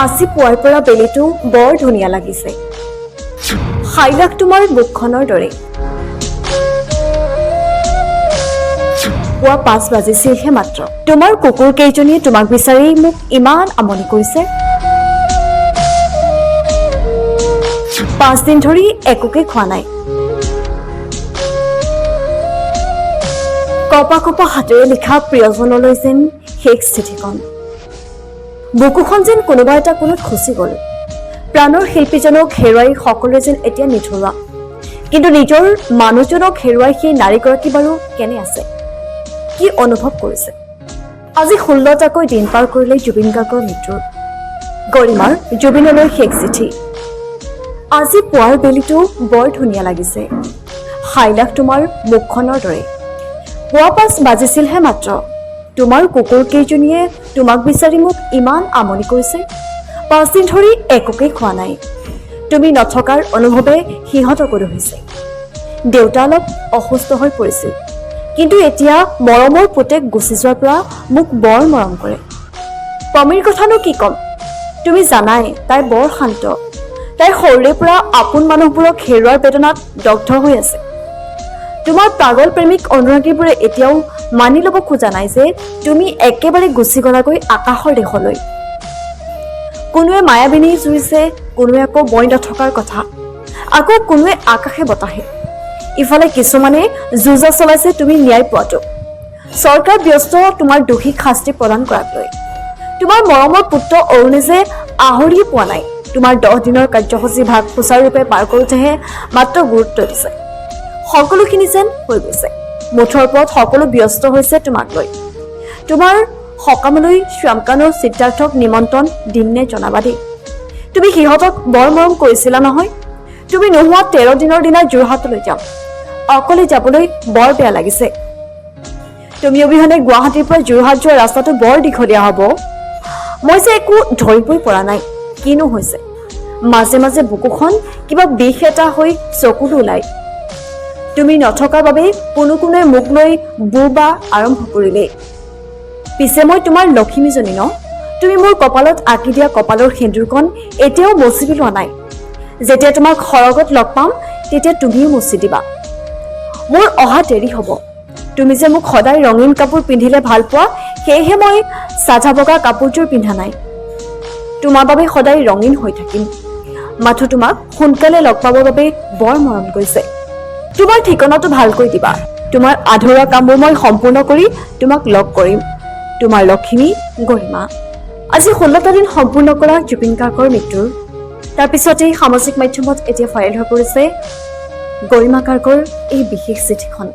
আজি পুৱাৰ পৰা বেলিটো বৰ ধুনীয়া লাগিছে। হাইলাক তোমাৰ মুখখনৰ দৰে। পুৱা 5 বাজিছিলহে মাত্ৰ। তোমাৰ কুকুৰ কেইজনীয়ে তোমাক বিচাৰি মোক ইমান আমনি কৰিছে। 5 দিন ধৰি একোকে খোৱা নাই। কপা কপা হাতেৰে লিখা প্ৰিয়জনলৈ যেন শেষ চিঠিখন। বুকুখন যেন কোনোবা এটা কোণত খচি গ'ল। প্ৰাণৰ শিল্পীজনক হেৰুৱাই সকলোৱে যেন এতিয়া নিথৰুৱা। কিন্তু নিজৰ মানুহজনক হেৰুৱাই সেই নাৰীগৰাকী বাৰু কেনে আছে, কি অনুভৱ কৰিছে? আজি 16টাকৈ দিন পাৰ কৰিলে জুবিন গাৰ্গৰ মৃত্যুৰ। গৰিমাৰ জুবিনলৈ শেষ চিঠি। আজি পুৱাৰ বেলিটো বৰ ধুনীয়া লাগিছে। হাইলাক তোমাৰ মুখখনৰ দৰে। পুৱা 5 বাজিছিলহে মাত্ৰ। তোমাৰ কুকুৰ কেইজনীয়ে তোমাক বিচাৰি মোক ইমান আমনি কৰিছে। 5 দিন ধৰি একোকে খোৱা নাই। তুমি নথকাৰ অনুভৱে সিহঁতকো হৈছে। দেউতা অলপ অসুস্থ হৈ পৰিছিল, কিন্তু এতিয়া মৰমৰ পুতেক গুচি যোৱাৰ পৰা মোক বৰ মৰম কৰে। পমীৰ কথানো কি ক'ম, তুমি জানাই তাই বৰ শান্ত। তাইৰ সৰুৰে পৰা আপোন মানুহবোৰক হেৰুৱাৰ বেদনাত দগ্ধ হৈ আছে। তোমাৰ পাগল প্ৰেমিক অনুৰাগীবোৰে এতিয়াও মানি ল'ব খোজা নাই যে তুমি একেবাৰে গুচি গলাগৈ আকাশৰ দেশলৈ। কোনোৱে মায়াবিনী জুৰিছে, কোনোৱে আকৌ মই নথকাৰ কথা, আকৌ কোনোৱে আকাশে বতাহে। ইফালে কিছুমানে যুঁজা চলাইছে তুমি ন্যায় পোৱাটো। চৰকাৰ ব্যস্ত তোমাৰ দোষীক শাস্তি প্ৰদান কৰাক লৈ। তোমাৰ মৰমৰ পুত্ৰ অৰুণে আহৰিয়ে পোৱা নাই। তোমাৰ 10 দিনৰ কাৰ্যসূচী ভাগ সুচাৰুৰূপে পাৰ কৰোঁতেহে মাত্ৰ গুৰুত্ব দিছে। সকলোখিনি যেন হৈ গৈছে। মুঠৰ ওপৰত সকলো ব্যস্ত হৈছে তোমাক লৈ। তোমাৰ সকামলৈ শ্যামকানুৰ চিত্ৰাৰ্থক নিমন্ত্ৰণ দিম নে জনাবা দেই। তুমি সিহঁতক বৰ মৰম কৰিছিলা নহয়। তুমি নোহোৱা 13 দিনৰ দিনা যোৰহাটলৈ যাম। অকলে যাবলৈ বৰ বেয়া লাগিছে। তুমি অবিহনে গুৱাহাটীৰ পৰা যোৰহাট যোৱা ৰাস্তাটো বৰ দীঘলীয়া হ'ব। মই যে একো ধৰিবই পৰা নাই কিনো হৈছে। মাজে মাজে বুকুখন কিবা বিষ এটা হৈ চকুটো ওলাই। তুমি নথকাৰ বাবে কোনোৱে মোক লৈ বুবা আৰম্ভ কৰিলে। পিছে মই তোমাৰ লক্ষ্মীজনী ন। তুমি মোৰ কপালত আঁকি দিয়া কপালৰ সেন্দুৰখন এতিয়াও মচি লোৱা নাই। যেতিয়া তোমাক সৰগত লগ পাম তেতিয়া তুমিও মচি দিবা। মোৰ অহা দেৰি হ'ব। তুমি যে মোক সদায় ৰঙীন কাপোৰ পিন্ধিলে ভাল পোৱা, সেয়েহে মই চাধা বগা কাপোৰযোৰ পিন্ধা নাই। তোমাৰ বাবে সদায় ৰঙীন হৈ থাকিম। মাথো তোমাক সোনকালে লগ পাবৰ বাবে বৰ মৰম কৰিছে। তোমাৰ ঠিকনাটো ভালকৈ দিবা। তোমাৰ আধৰুৱা কামবোৰ মই সম্পূৰ্ণ কৰি তোমাক লগ কৰিম। তোমাৰ লক্ষ্মী গৰিমা। আজি 16টা দিন সম্পূৰ্ণ কৰা জুবিন গাৰ্গৰ মৃত্যুৰ। তাৰপিছতেই সামাজিক মাধ্যমত এতিয়া ভাইৰেল হৈ পৰিছে গৰিমা গাৰ্গৰ এই বিশেষ চিঠিখন।